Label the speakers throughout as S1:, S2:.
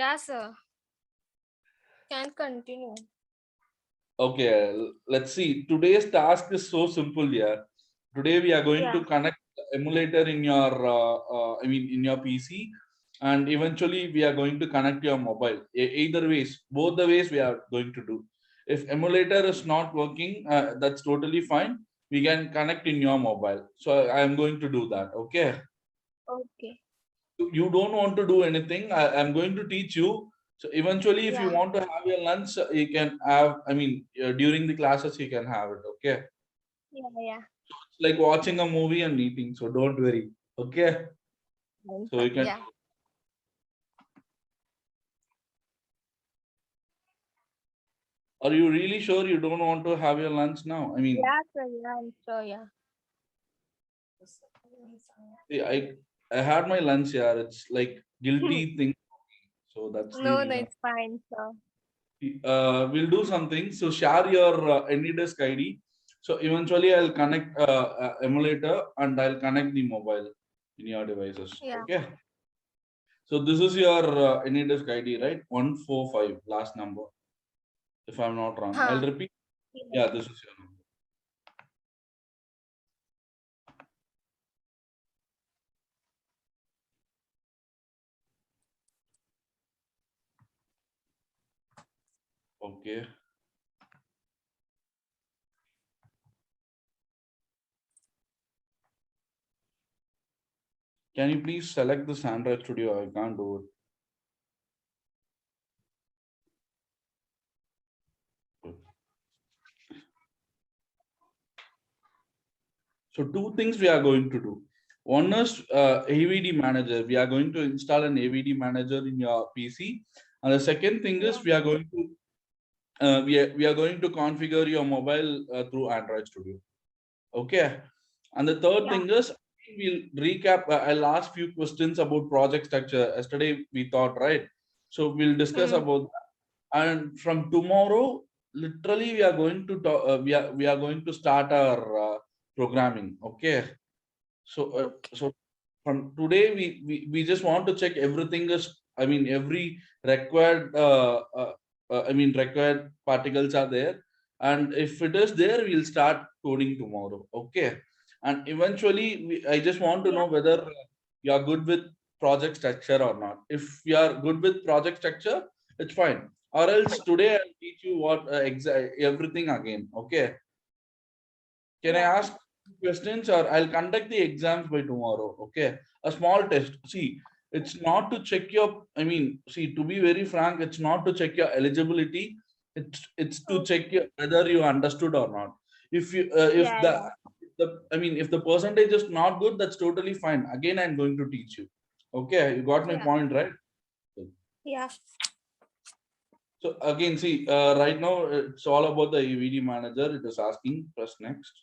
S1: Yeah, sir. Can continue.
S2: Okay, let's see. Today's task is so simple here. Today we are going
S1: Yeah.
S2: to connect the emulator in your, in your PC, and eventually we are going to connect your mobile. Either ways, both the ways we are going to do. If emulator is not working, that's totally fine. We can connect in your mobile. So I am going to do that. Okay.
S1: Okay.
S2: You don't want to do anything. I'm going to teach you. So eventually, if you
S1: Yeah.
S2: want to have your lunch, you can have. During the classes, you can have it. Okay,
S1: Yeah. Yeah.
S2: it's like watching a movie and eating. So don't worry. Okay, so you can.
S1: Yeah.
S2: Are you really sure you don't want to have your lunch now?
S1: Yeah, sir. Yeah, I'm sure. Yeah.
S2: See, I had my lunch here. It's like guilty thing. So that's the
S1: No, no,
S2: reason.
S1: it's fine, sir.
S2: We'll do something. So share your AnyDesk ID. So eventually I'll connect emulator and I'll connect the mobile in your devices.
S1: Yeah.
S2: Okay. So this is your AnyDesk ID, right? 145 last number. If I'm not wrong, I'll
S1: Huh.
S2: repeat.
S1: Yeah.
S2: Yeah, this is your number. Okay. Can you please select this Android Studio? I can't do it. So two things we are going to do. One is AVD manager. We are going to install an AVD manager in your PC. And the second thing
S1: Yeah.
S2: is we are going to configure your mobile through Android Studio. Okay. And the third
S1: Yeah.
S2: thing is we'll recap. I'll ask few questions about project structure. Yesterday we thought, right? So we'll discuss
S1: Hmm.
S2: about that. And from tomorrow, literally we are going to talk, we are going to start our programming. Okay.
S1: Okay.
S2: So from today, we just want to check everything is, every required, required particles are there. And if it is there, we'll start coding tomorrow. Okay. And eventually, I just want to
S1: Yeah.
S2: know whether you are good with project structure or not. If you are good with project structure, it's fine. Or else today I'll teach you what everything again. Okay. Can I
S1: Yeah.
S2: ask questions or I'll conduct the exams by tomorrow? Okay. A small test. See, it's not to check your, see, to be very frank, it's not to check your eligibility. It's to
S1: Okay.
S2: check whether you understood or not. If
S1: Yeah.
S2: if the percentage is not good, that's totally fine. Again, I'm going to teach you. Okay, you got my
S1: Yeah.
S2: point, right?
S1: Yeah.
S2: So again, see, right now it's all about the AVD manager. It is asking, press next.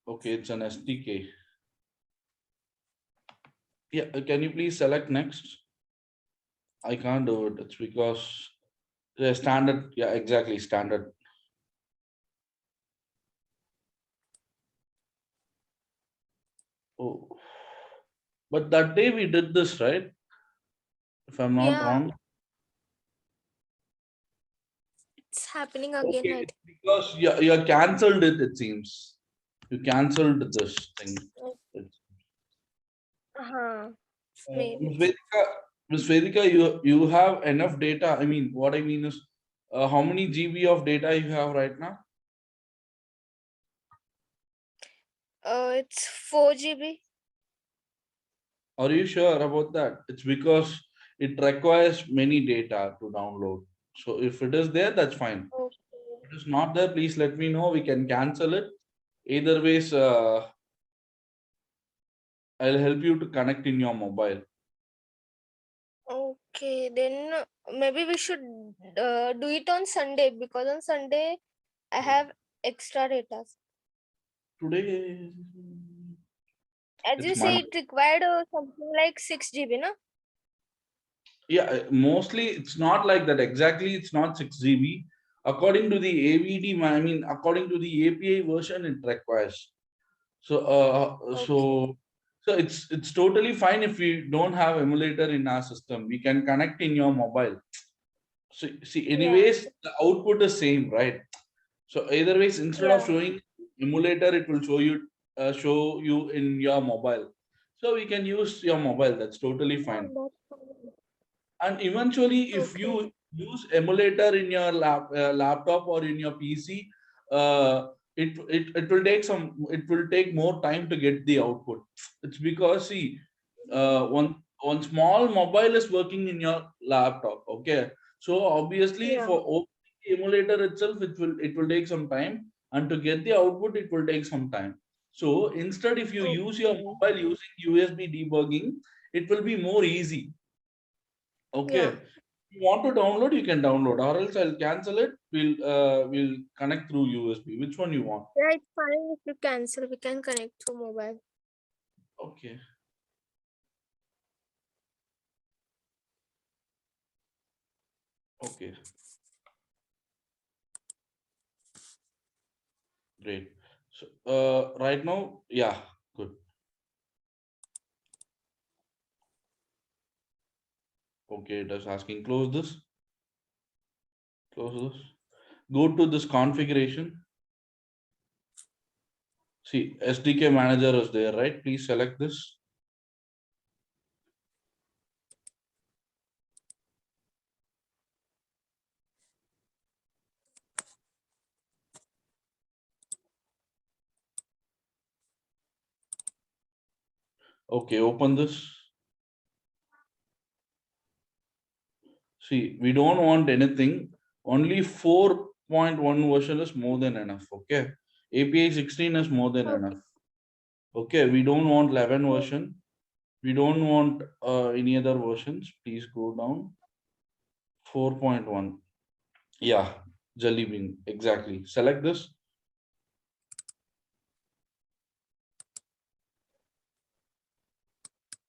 S2: Okay, it's an SDK. Yeah, can you please select next? I can't do it. It's because the standard. Yeah, exactly, standard. Oh, but that day we did this, right? If I'm not
S1: Yeah.
S2: wrong.
S1: It's happening again,
S2: Okay,
S1: right?
S2: it's because you cancelled it. It seems you cancelled this thing. It's,
S1: Uh-huh.
S2: Ms.
S1: Maybe.
S2: Vedika, Ms. Vedika, you have enough data. What I mean is, how many GB of data you have right now?
S1: It's 4 GB.
S2: Are you sure about that? It's because it requires many data to download. So if it is there, that's fine.
S1: Okay.
S2: If it is not there, please let me know. We can cancel it. Either ways, I'll help you to connect in your mobile.
S1: Okay, then maybe we should do it on Sunday because on Sunday I have extra data.
S2: Today,
S1: As you
S2: it's
S1: say,
S2: Monday.
S1: it required something like 6 GB, no?
S2: Yeah, mostly it's not like that. Exactly, it's not 6 GB. According to the AVD, according to the API version, it requires. So,
S1: Okay.
S2: So it's totally fine if we don't have emulator in our system. We can connect in your mobile. So see,
S1: Yeah.
S2: anyways, the output is same, right? So either ways, instead of
S1: Yeah.
S2: showing emulator, it will show you in your mobile. So we can use your mobile. That's totally
S1: Oh,
S2: fine.
S1: that's fine.
S2: And eventually, if
S1: Okay.
S2: you use emulator in your laptop or in your PC, it will take more time to get the output. It's because see, one small mobile is working in your laptop. Okay, so obviously
S1: Yeah.
S2: for opening the emulator itself, it will take some time, and to get the output, it will take some time. So instead, if you use your
S1: Okay.
S2: mobile using USB debugging, it will be more easy.
S1: Yeah.
S2: Okay. You want to download, you can download, or else I'll cancel it. We'll connect through USB. Which one you want?
S1: Yeah, it's fine if you cancel. We can connect through mobile.
S2: Okay. Okay. Great. So right now, yeah, good. Okay, it is asking close this. Close this. Go to this configuration. See, SDK manager is there, right? Please select this. Okay, open this. See, we don't want anything. Only 4.1 version is more than enough. Okay. API 16 is more than
S1: Okay.
S2: enough. Okay, we don't want 11
S1: Oh,
S2: version. We don't want any other versions. Please go down. 4.1. Yeah, Jelly Bean. Exactly. Select this.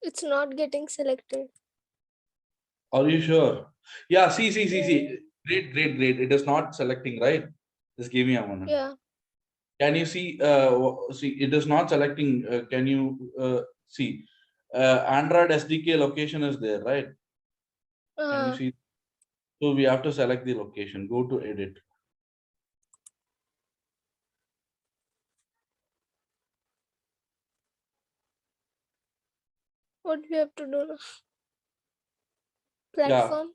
S1: it's not getting selected.
S2: Are you sure? Yeah,
S1: Yeah.
S2: see. Great, great, great. It is not selecting, right? Just give me a moment.
S1: Yeah.
S2: Can you see? See, it is not selecting. Can you see? Android SDK location is there, right? Can you
S1: Uh,
S2: see? So we have to select the location. Go to edit.
S1: what we have to do now?
S2: Yeah,
S1: Platform.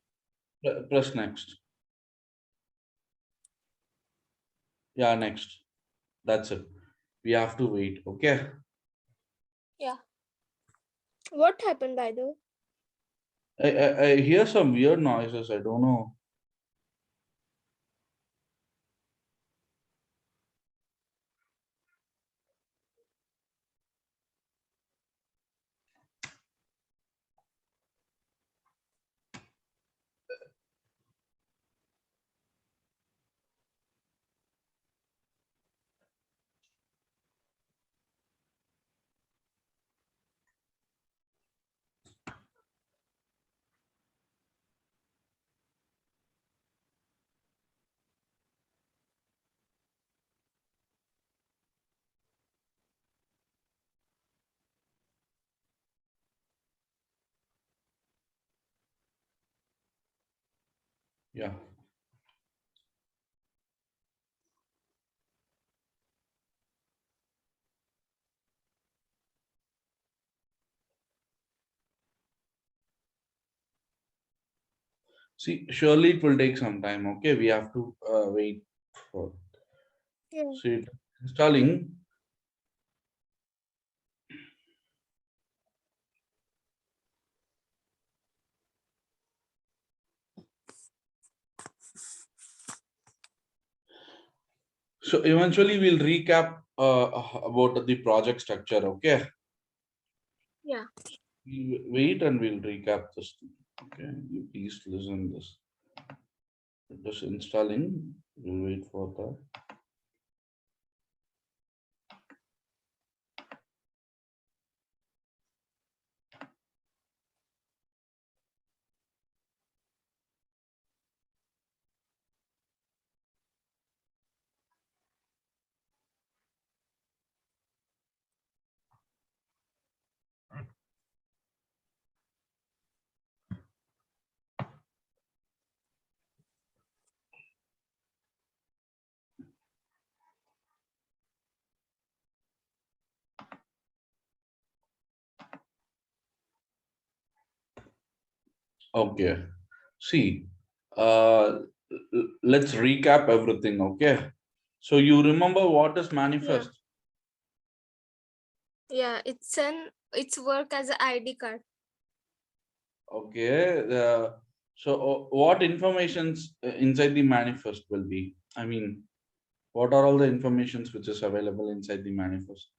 S2: press next. Yeah, next. That's it. We have to wait. Okay.
S1: Yeah. What happened by the way?
S2: I hear some weird noises. I don't know. Yeah. See, surely it will take some time. Okay. We have to wait for.
S1: Yeah.
S2: See, it installing. So eventually we'll recap about the project structure. Okay.
S1: Yeah.
S2: We'll wait and we'll recap this. Okay. You please listen this. Just installing. We'll wait for that. Okay. See, let's recap everything. Okay. So you remember what is
S1: Yeah.
S2: manifest?
S1: Yeah, it's work as an ID card.
S2: Okay. So what informations inside the manifest will be? I mean, what are all the informations which is available inside the manifest?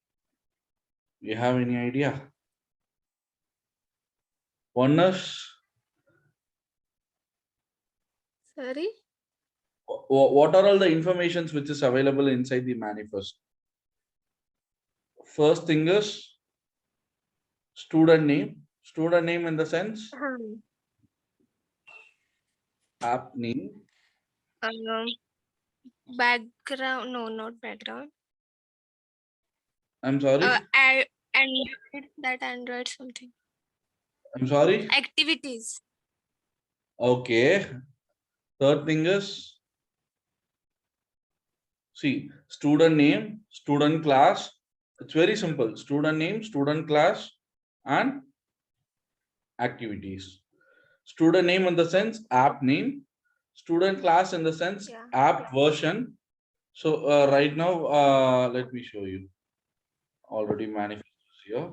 S2: You have any idea? One is
S1: Sorry.
S2: what are all the informations which is available inside the manifest? First thing is student name. Student name in the sense app name.
S1: Um, background. No, not background.
S2: I'm sorry.
S1: Android. That Android something.
S2: I'm sorry.
S1: Activities.
S2: Okay. Third thing is see student name, student class. It's very simple. Student name, student class, and activities. Student name in the sense app name. Student class in the sense
S1: Yeah.
S2: app version. So right now, let me show you. Already manifest here.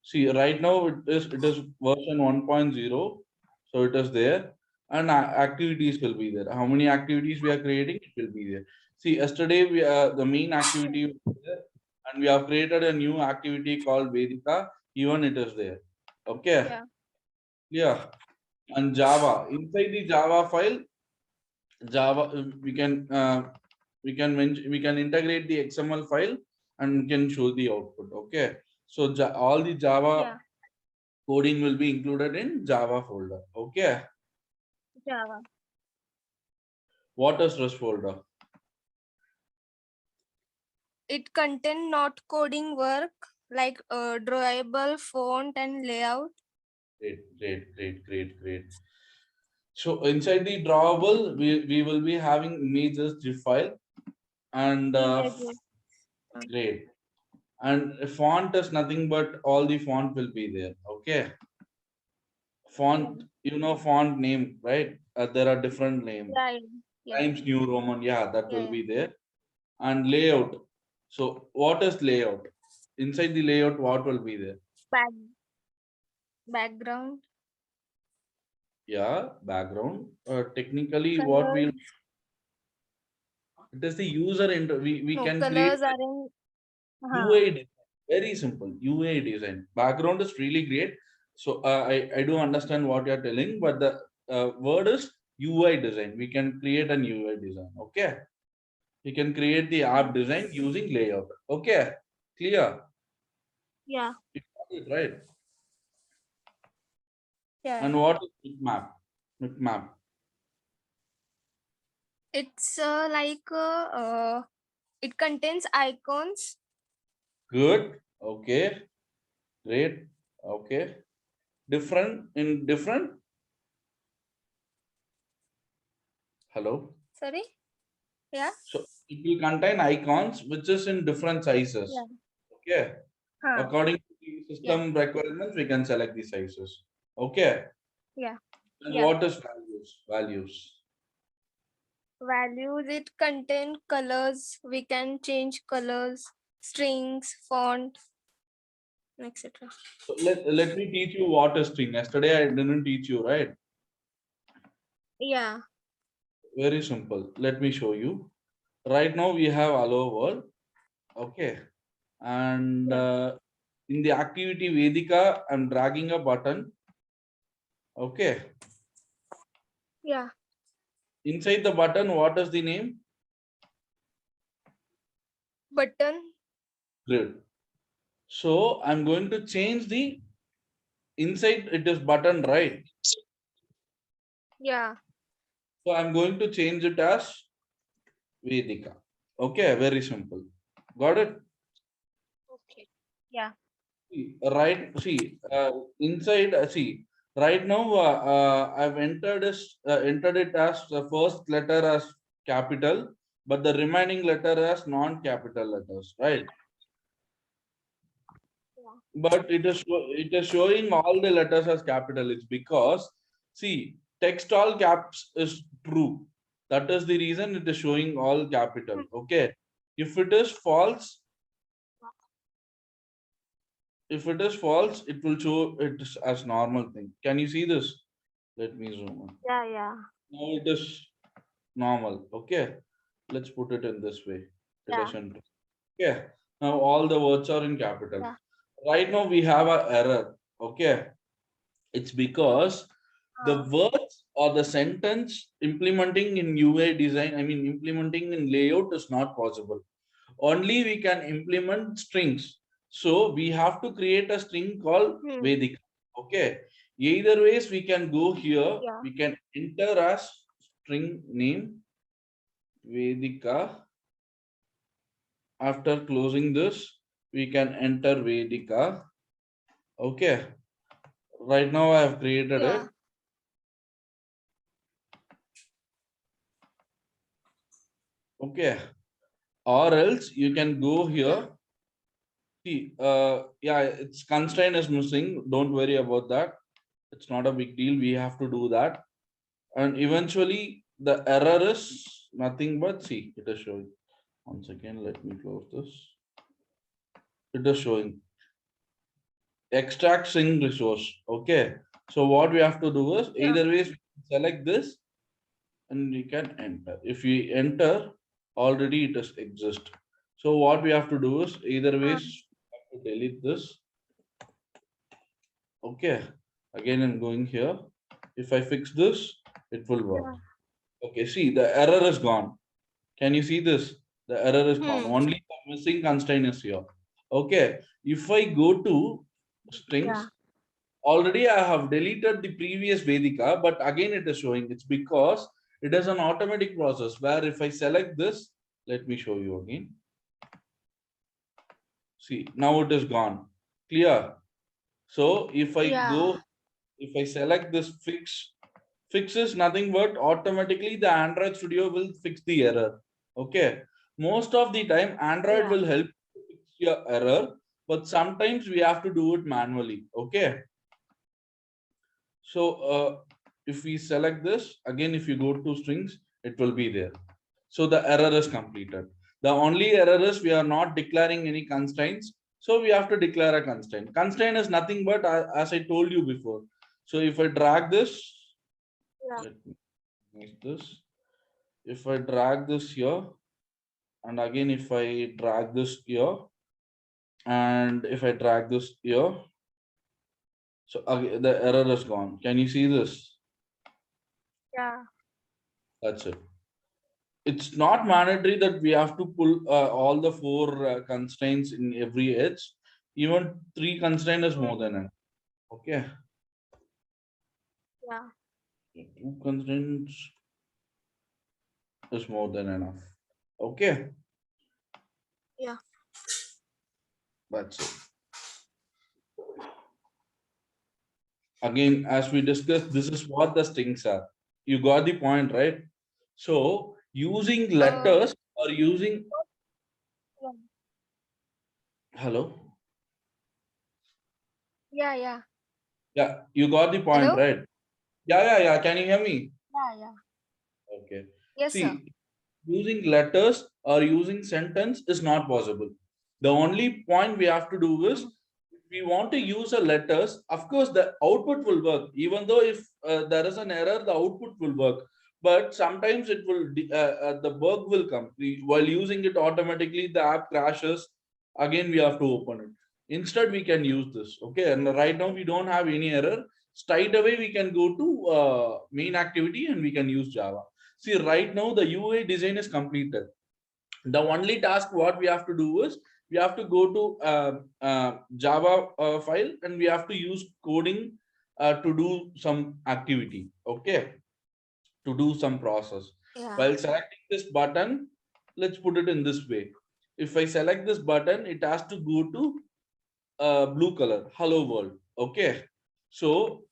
S2: See, right now it is version 1.0, so it is there, and activities will be there. How many activities we are creating? It will be there. See, yesterday we the main activity was there, and we have created a new activity called Vedika. Even it is there. Okay.
S1: Yeah.
S2: Yeah. And Java inside the Java file, Java we can integrate the XML file and we can show the output. Okay. So all the Java
S1: Yeah.
S2: coding will be included in Java folder. Okay.
S1: Java.
S2: What is REST folder?
S1: It contain not coding work like drawable font and layout.
S2: Great. So inside the drawable, we will be having images, GIF file, and
S1: Images.
S2: great. And font is nothing but all the font will be there. Okay. Font, font name, right? There are different name.
S1: Yeah. Yeah.
S2: Times New Roman, yeah, that
S1: Yeah.
S2: will
S1: Yeah.
S2: be there. And layout. So what is layout? Inside the layout, what will be there?
S1: Back, background.
S2: Yeah, background. Technically, what
S1: Colors.
S2: we'll it is the user inter we
S1: No,
S2: can create
S1: colors are in.
S2: UA design. Very simple. UA design. Background is really great. So I do understand what you're telling, but the word is UI design. We can create an UI design. Okay. We can create the app design using layout. Okay. Clear?
S1: Yeah.
S2: You got it, right?
S1: Yeah.
S2: And what is bitmap? Bitmap.
S1: It's it contains icons.
S2: Good. Okay. Great. Okay. Different in different. Hello.
S1: Sorry. Yeah.
S2: So it will contain icons which is in different sizes.
S1: Yeah.
S2: Okay.
S1: Huh.
S2: According to the
S1: Yeah.
S2: system requirements, we can select the sizes. Okay.
S1: Yeah.
S2: And
S1: Yeah.
S2: what is values? Values.
S1: Values. It contain colors. We can change colors, strings, font, etc.
S2: So let me teach you what is string. Yesterday I didn't teach you, right?
S1: Yeah.
S2: Very simple. Let me show you. Right now we have hello world. Okay. And
S1: Yeah.
S2: in the activity Vedika, I'm dragging a button. Okay.
S1: Yeah.
S2: Inside the button, what is the name?
S1: Button.
S2: Grid. So I'm going to change the inside it is button, right?
S1: Yeah.
S2: So I'm going to change it as Vedika. Okay, very simple. Got it?
S1: Okay. Yeah.
S2: Right. See, inside. See, right now I've entered it as the first letter as capital, but the remaining letter as non-capital letters, right?
S1: Yeah.
S2: But it is showing all the letters as capital. It's because See, text all caps is true. That is the reason it is showing all capital. Okay. If it is false, it will show it as normal thing. Can you see this? Let me zoom in.
S1: Yeah.
S2: Now it is normal. Okay. Let's put it in this way. It
S1: Yeah.
S2: is in. Okay. Now all the words are in capital.
S1: Yeah.
S2: Right now we have an error. Okay. It's because the words or the sentence implementing in UI design, I mean implementing in layout is not possible. Only we can implement strings. So we have to create a string called Vedika. Okay. Either ways we can go here.
S1: Yeah.
S2: We can enter as string name Vedika. After closing this, we can enter Vedika. Okay. Right now I have created
S1: Yeah.
S2: it. Okay. Or else you can go here. See, yeah, its constraint is missing. Don't worry about that. It's not a big deal. We have to do that. And eventually the error is nothing but, see, it is showing. Once again, let me close this. It is showing extract string resource. Okay. So what we have to do is either way select this and we can enter. If we enter, already it is exist. So what we have to do is either ways have to delete this. Okay. Again, I'm going here. If I fix this, it will work. Okay. See, the error is gone. Can you see this? The error is gone. Only the missing constraint is here. Okay. If I go to strings, already I have deleted the previous Vedika, but again it is showing. It's because it is an automatic process where if I select this, let me show you again. See, now it is gone. Clear? So if I go, if I select this fix is nothing but automatically the Android Studio will fix the error. Okay. Most of the time, Android will help fix your error, but sometimes we have to do it manually. Okay. So if we select this again, if you go to strings, it will be there. So the error is completed. The only error is we are not declaring any constraints. So we have to declare a constraint. Constraint is nothing but as I told you before. So if I drag this, let me make this. If I drag this here, and again if I drag this here, and if I drag this here, so again the error is gone. Can you see this?
S1: Yeah.
S2: That's it. It's not mandatory that we have to pull all the four constraints in every edge. Even 3 constraints is more than enough. Okay.
S1: Yeah.
S2: 2 constraints is more than enough. Okay.
S1: Yeah.
S2: That's it. Again, as we discussed, this is what the strings are. You got the point, right? So using letters or using hello.
S1: Yeah.
S2: Yeah, you got the point,
S1: Hello?
S2: right? Yeah. Can you hear me?
S1: Yeah.
S2: Okay.
S1: Yes, sir.
S2: See, using letters or using sentence is not possible. The only point we have to do is if we want to use a letters, of course the output will work. Even though if there is an error, the output will work. But sometimes it will the bug will come. While using it automatically, the app crashes. Again, we have to open it. Instead, we can use this. Okay, and right now we don't have any error. Straight away, we can go to main activity and we can use Java. See, right now the UI design is completed. The only task what we have to do is we have to go to Java file and we have to use coding to do some activity. Okay, to do some process. While selecting this button, let's put it in this way. If I select this button, it has to go to blue color, hello world. Okay, so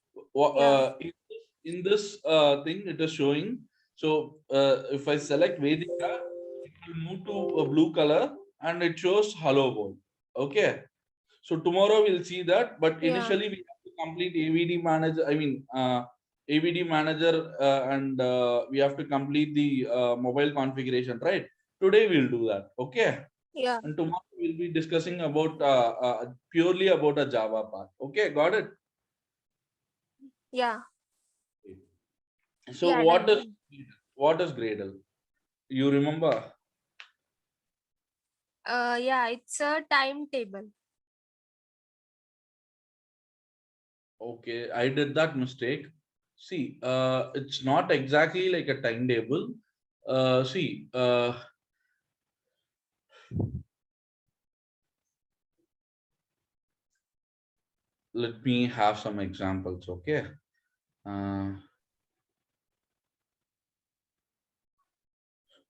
S2: in this thing, it is showing. So if I select Vedika, it will move to a blue color and it shows hello world. Okay, so tomorrow we'll see that, but initially we have to complete AVD manager. I mean, AVD manager and we have to complete the mobile configuration, right? Today we'll do that. Okay.
S1: Yeah.
S2: And tomorrow we'll be discussing about purely about a Java part. Okay, got it.
S1: Yeah.
S2: So
S1: Yeah. Done.
S2: what is Gradle? You remember?
S1: Yeah, it's a timetable.
S2: Okay, I did that mistake. See, it's not exactly like a timetable. See, let me have some examples. Okay. Uh,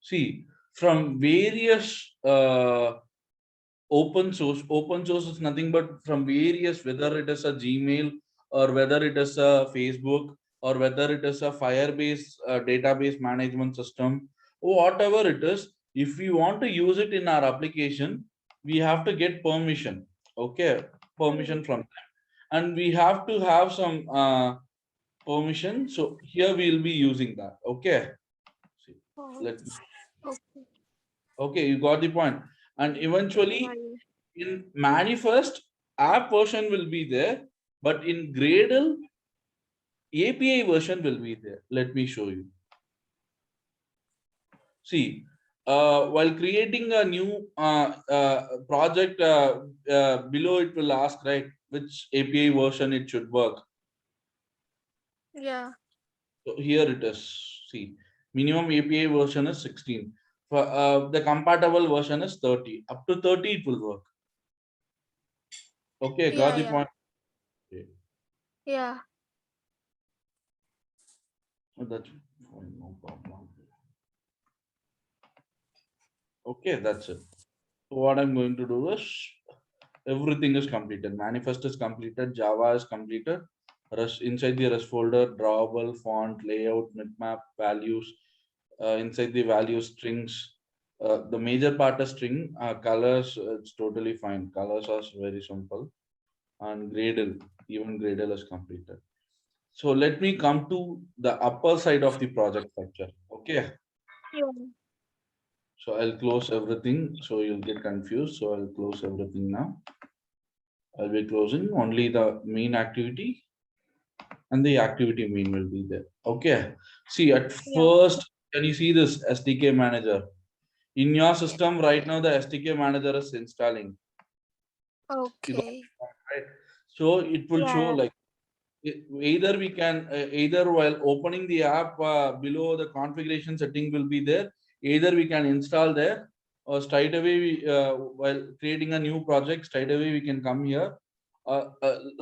S2: See, from various open source is nothing but from various, whether it is a Gmail or whether it is a Facebook or whether it is a Firebase database management system, whatever it is, if we want to use it in our application, we have to get permission. Okay, permission from them, and we have to have some permission. So here we will be using that. Okay. See,
S1: Oh,
S2: let
S1: okay.
S2: Okay, you got the point. And eventually
S1: Yeah,
S2: in Manifest, app version will be there, but in Gradle, API version will be there. Let me show you. See, while creating a new project, below it will ask, right, which API version it should work.
S1: yeah.
S2: So here it is. See, minimum API version is 16. For the compatible version is 30. Up to 30 it will work. Okay, got
S1: Yeah,
S2: the
S1: yeah.
S2: point. Okay.
S1: Yeah.
S2: That's fine, no problem. Okay, that's it. So what I'm going to do is everything is completed. Manifest is completed, Java is completed. Rest inside the rest folder, drawable, font, layout, bitmap, values, inside the value strings. The major part is string, colors, it's totally fine. Colors are very simple. And Gradle, even Gradle is completed. So let me come to the upper side of the project structure. Okay.
S1: Yeah.
S2: So I'll close everything. So you'll get confused. So I'll close everything now. I'll be closing only the main activity and the activity main will be there. Okay. See, at
S1: Yeah.
S2: first, can you see this SDK manager? In your system right now, the SDK manager is installing. You got
S1: Okay.
S2: it, right? So it will show
S1: Yeah.
S2: like either we can either while opening the app below the configuration setting will be there, either we can install there or straight away while creating a new project straight away we can come here, a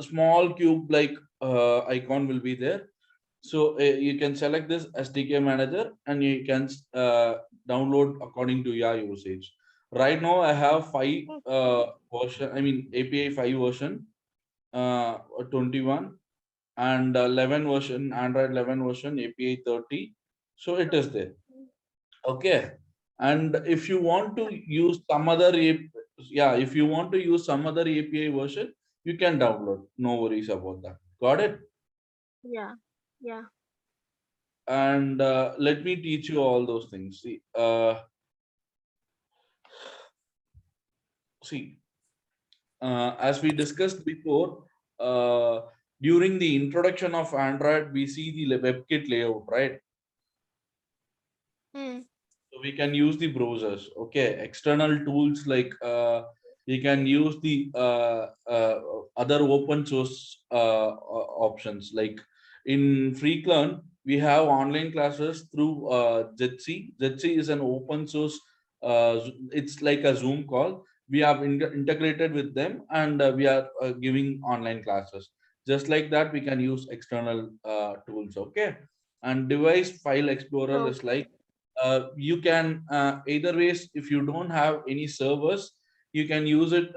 S2: small cube like icon will be there. So you can select this SDK manager and you can download according to your usage. Right now I have 5 version, I mean API 5 version, 21 and 11 version, Android 11 version, API 30. So it is there. Okay. And if you want to use some other yeah, if you want to use some other API version, you can download. No worries about that. Got it?
S1: Yeah. Yeah.
S2: And let me teach you all those things. See, as we discussed before, uh, during the introduction of Android, we see the WebKit layout, right?
S1: Hmm.
S2: So we can use the browsers. Okay, external tools like we can use the other open source options. Like in Freeclearn, we have online classes through Jitsi. Jitsi is an open source. It's like a Zoom call. We have integrated with them, and we are giving online classes. Just like that, we can use external tools. Okay, and device file explorer
S1: Oh,
S2: is like you can either ways if you don't have any servers you can use it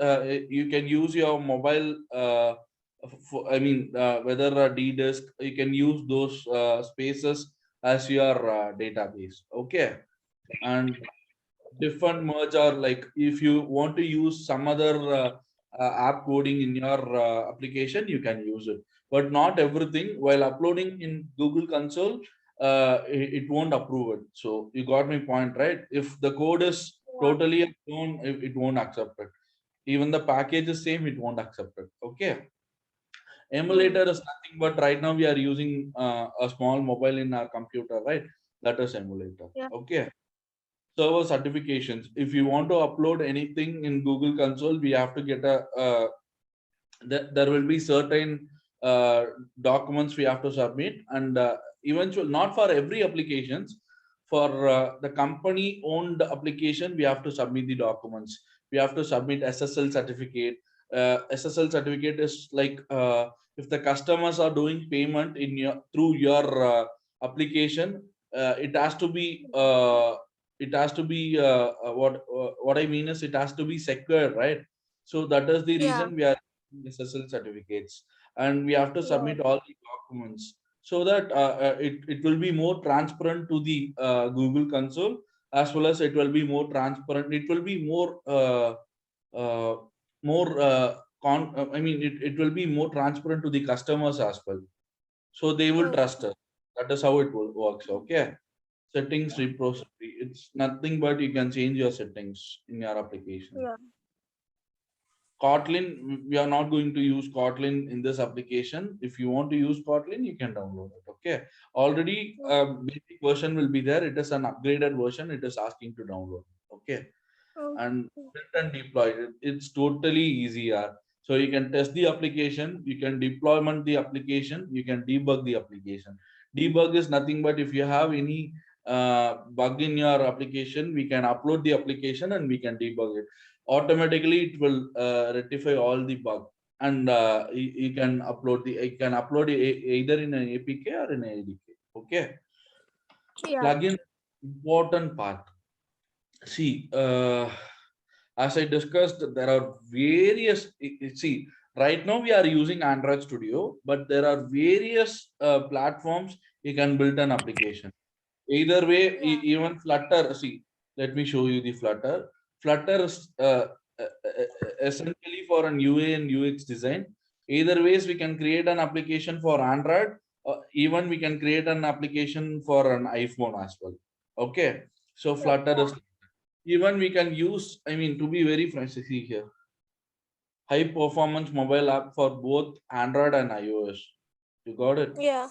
S2: you can use your mobile I mean whether a D disk you can use those spaces as your database. Okay. And different merge are like if you want to use some other app coding in your application, you can use it. But not everything. While uploading in Google Console, it won't approve it. So you got my point, right? If the code is
S1: Yeah.
S2: totally a clone, it won't accept it. Even the package is same, it won't accept it. Okay.
S1: Hmm.
S2: Emulator is nothing but right now we are using a small mobile in our computer, right? That is emulator.
S1: Yeah.
S2: Okay. Server certifications. If you want to upload anything in Google Console, we have to get a there will be certain uh, documents we have to submit, and eventually not for every applications, for the company owned application we have to submit the documents. We have to submit SSL certificate. SSL certificate is like if the customers are doing payment in your through your application, it has to be what I mean is it has to be secure, right? So that is the
S1: Yeah.
S2: reason we are SSL certificates, and we have to
S1: Yeah.
S2: submit all the documents so that it will be more transparent to the Google Console, as well as it will be more transparent. It will be uh, more I mean it will be more transparent to the customers as well, so they will trust
S1: Okay.
S2: us. That is how it works. Okay. Settings repository. It's nothing but you can change your settings in your application.
S1: Yeah.
S2: Kotlin, we are not going to use Kotlin in this application. If you want to use Kotlin, you can download it. Okay. Already, basic version will be there. It is an upgraded version. It is asking to download. Okay. And
S1: Okay.
S2: build and deploy. It's totally easier. So you can test the application. You can deployment the application. You can debug the application. Debug is nothing but if you have any bug in your application, we can upload the application and we can debug it. Automatically it will rectify all the bug, and you can upload either in an APK or in an ADK. Okay.
S1: Yeah.
S2: Plugin, important part. See, as I discussed, there are various. See, right now we are using Android Studio, but there are various platforms you can build an application. Either way,
S1: Yeah.
S2: even Flutter. See, let me show you the Flutter. Flutter is essentially for an UA and UX design. Either ways, we can create an application for Android. Even we can create an application for an iPhone as well. Okay, so Flutter
S1: Yeah.
S2: is even we can use. I mean, to be very frank, see here, high performance mobile app for both Android and iOS. You got it.
S1: Yeah.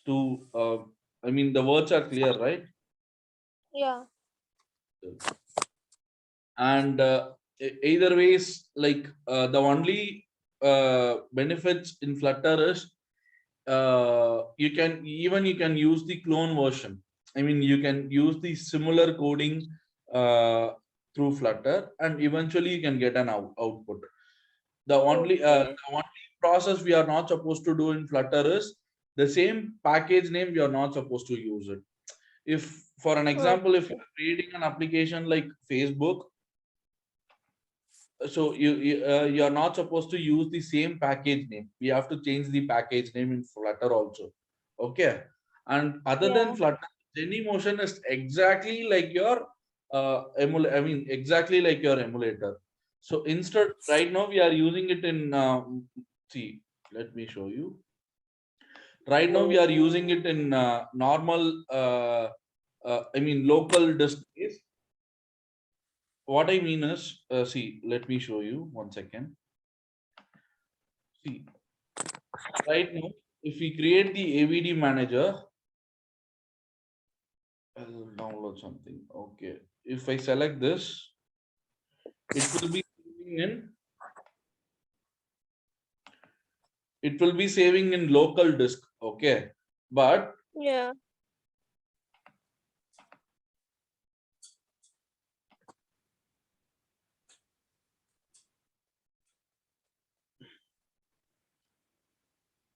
S2: To I mean, the words are clear, right?
S1: Yeah.
S2: And either ways, like the only benefits in Flutter is you can use the clone version. I mean, you can use the similar coding uh, through Flutter, and eventually you can get an output.
S1: Okay.
S2: The only process we are not supposed to do in Flutter is the same package name we are not supposed to use it. If, for an example, if
S1: Okay.
S2: you're creating an application like Facebook, so you're not supposed to use the same package name. We have to change the package name in Flutter also. Okay. And other than
S1: Yeah.
S2: Flutter, Genymotion is exactly like your I mean, exactly like your emulator. So instead, right now we are using it in see, let me show you. Right now we are using it in normal I mean local disk space. What I mean is, see, let me show you 1 second. See, right now, if we create the AVD manager, I'll download something. Okay. If I select this, it will be saving in local disk. Okay. But
S1: Yeah.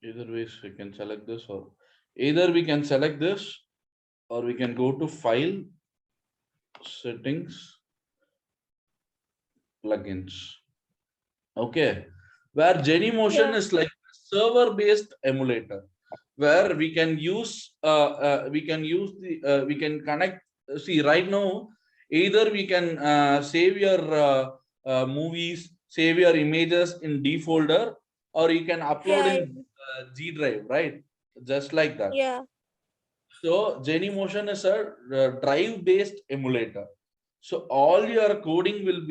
S2: either ways we can select this, or either we can select this, or we can go to file, settings, plugins. Okay. Where Genymotion
S1: Yeah.
S2: is like server based emulator, where we can connect. See, right now, either we can save your movies, save your images in D folder, or you can upload
S1: Yeah,
S2: in G drive, right? Just like that.
S1: yeah,
S2: So Genymotion is a drive-based emulator. So all your coding will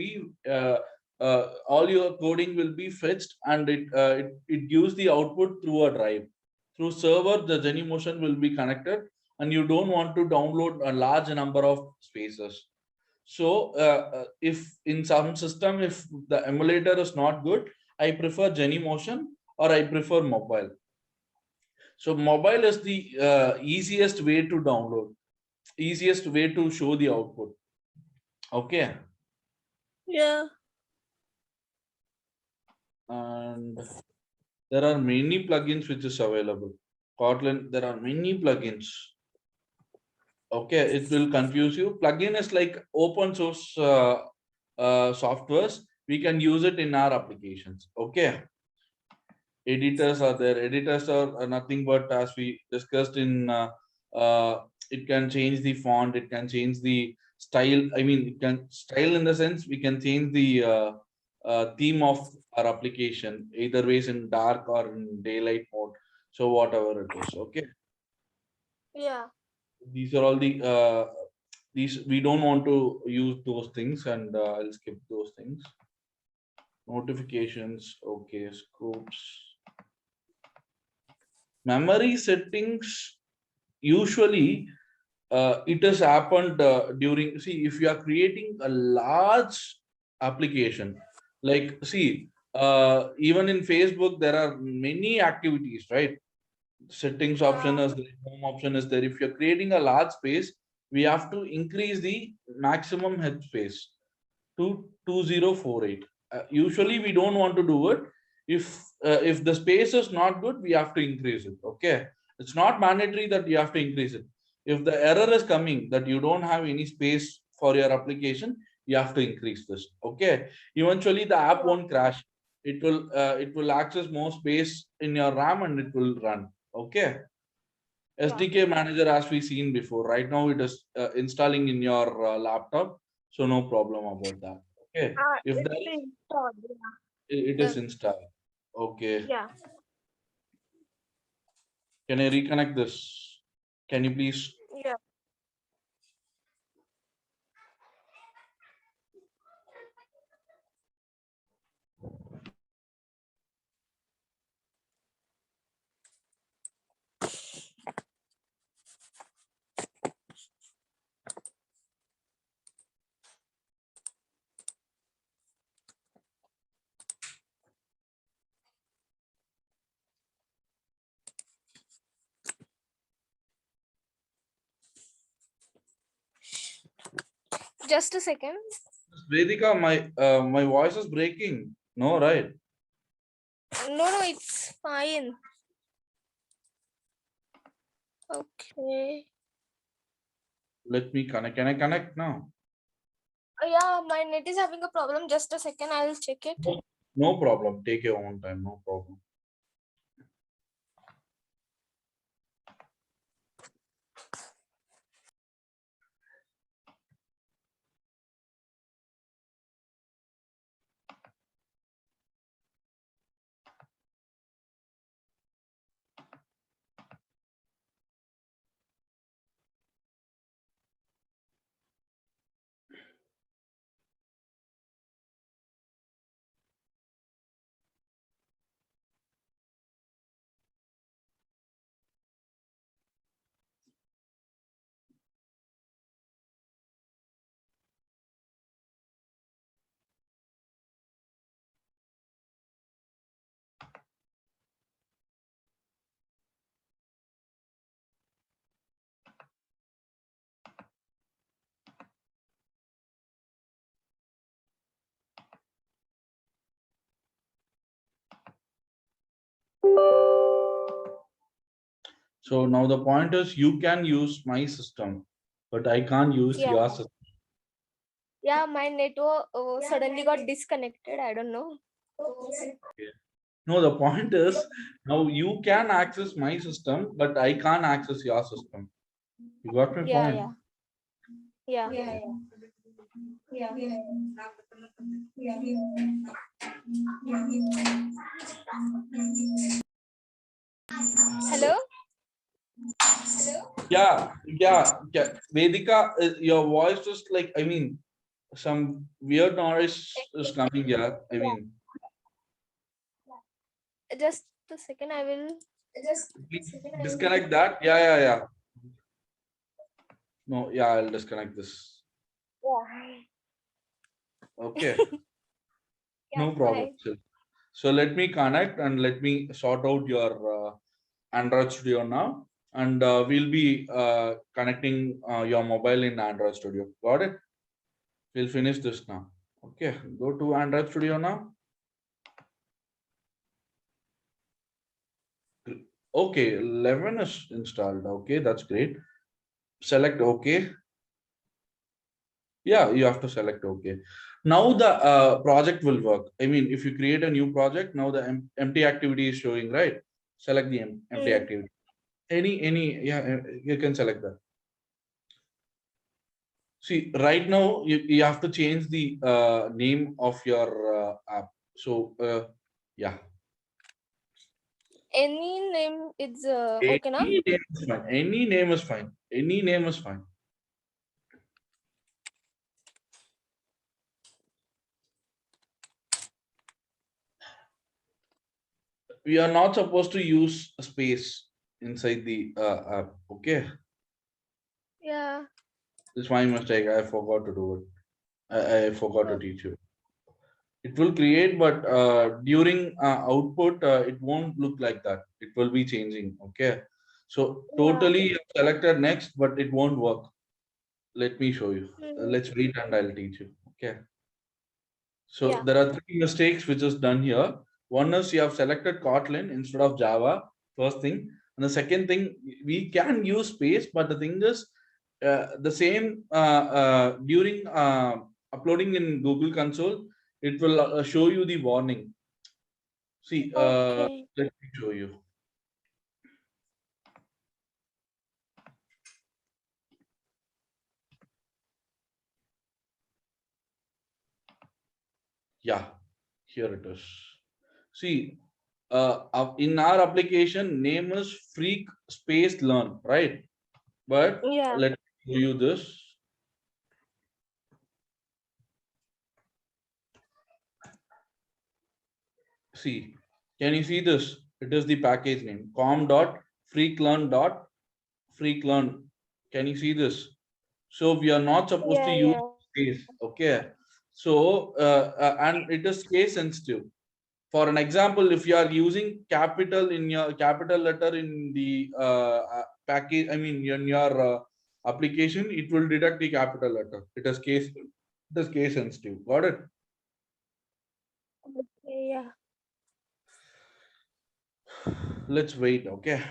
S2: be fetched, and it gives the output through a drive. Through server, the Genymotion will be connected, and you don't want to download a large number of spaces. So if in some system, if the emulator is not good, I prefer Genymotion or I prefer mobile. So mobile is the easiest way to download, easiest way to show the output. Okay.
S1: yeah.
S2: And there are many plugins which is available. Kotlin, there are many plugins. Okay, it will confuse you. Plugin is like open source softwares. We can use it in our applications. Okay. Editors are there. Editors are nothing but, as we discussed in it can change the font, it can change the style. I mean, it can style in the sense we can change the theme of our application, either ways in dark or in daylight mode. So whatever it is. Okay,
S1: Yeah.
S2: these are all the these we don't want to use those things, and I'll skip those things. Notifications. Okay, scopes. Memory settings, usually it has happened during, see, if you are creating a large application, like, see, even in Facebook there are many activities, right? Settings option
S1: Yeah.
S2: is there, home option is there. If you're creating a large space, we have to increase the maximum headspace to 2048. Usually we don't want to do it. If the space is not good, we have to increase it. Okay, it's not mandatory that you have to increase it. If the error is coming that you don't have any space for your application, you have to increase this. Okay, eventually the app
S1: Yeah.
S2: won't crash. It will access more space in your RAM and it will run. Okay.
S1: Yeah.
S2: SDK manager, as we seen before, right now it is installing in your laptop, so no problem about that. Okay, if
S1: It's
S2: there is,
S1: installed.
S2: it
S1: Yeah.
S2: is installed. Okay,
S1: Yeah.
S2: can I reconnect this? Can you please?
S1: Yeah. Just a second.
S2: Vedika, my voice is breaking. No, right?
S1: No, no, it's fine. Okay.
S2: Let me connect. Can I connect now?
S1: Yeah, my net is having a problem. Just a second, I'll check it.
S2: No problem. Take your own time. No problem. So now the point is, you can use my system, but I can't use
S1: Yeah.
S2: your system.
S1: Yeah, my network suddenly got disconnected. I don't know.
S2: No, the point is, now you can access my system, but I can't access your system. You got my
S1: Yeah,
S2: point?
S1: yeah. Yeah.
S2: Okay.
S1: Hello.
S2: Yeah. Vedika, your voice is like, I mean, some weird noise is coming here. I mean,
S1: Just a second. I will.
S2: please disconnect that. Yeah. No, yeah, I'll disconnect this.
S1: Yeah.
S2: Okay,
S1: Yeah.
S2: no problem.
S1: Bye.
S2: So let me connect and let me sort out your Android Studio now, and we'll be connecting your mobile in Android Studio. Got it? We'll finish this now. Okay, go to Android Studio now. Okay, 11 is installed. Okay, that's great. Select OK. Yeah, you have to select OK. Now the project will work. I mean, if you create a new project, now the empty activity is showing, right? Select the empty activity. Any, yeah, you can select that. See, right now you have to change the name of your app. So, yeah.
S1: Any name is
S2: Any
S1: okay, na?
S2: name is fine. Any name is fine. Any name is fine. We are not supposed to use a space inside the app. Okay,
S1: Yeah.
S2: it's my mistake. I forgot to do it. I forgot to
S1: Oh,
S2: teach you. It will create, but during output, it won't look like that. It will be changing. Okay, so
S1: yeah.
S2: totally selected next, but it won't work. Let me show you.
S1: Mhm.
S2: Let's read and I'll teach you. Okay. So
S1: Yeah.
S2: there are three mistakes which is done here. One is you have selected Kotlin instead of Java, first thing. And the second thing, we can use space, but the thing is, the same during uploading in Google Console, it will show you the warning. See,
S1: Okay.
S2: let me show you. Yeah, here it is. See, in our application, name is Freak Space Learn, right? But
S1: Yeah.
S2: let me show you this. See, can you see this? It is the package name com.freaklearn.freaklearn. Can you see this? So we are not supposed to
S1: Yeah.
S2: use
S1: Yeah.
S2: space. Okay. So and it is case sensitive. For an example, if you are using capital in your capital letter in the package, I mean in your application, it will detect the capital letter. It is case sensitive. Got it?
S1: Okay. Yeah.
S2: Let's wait. Okay.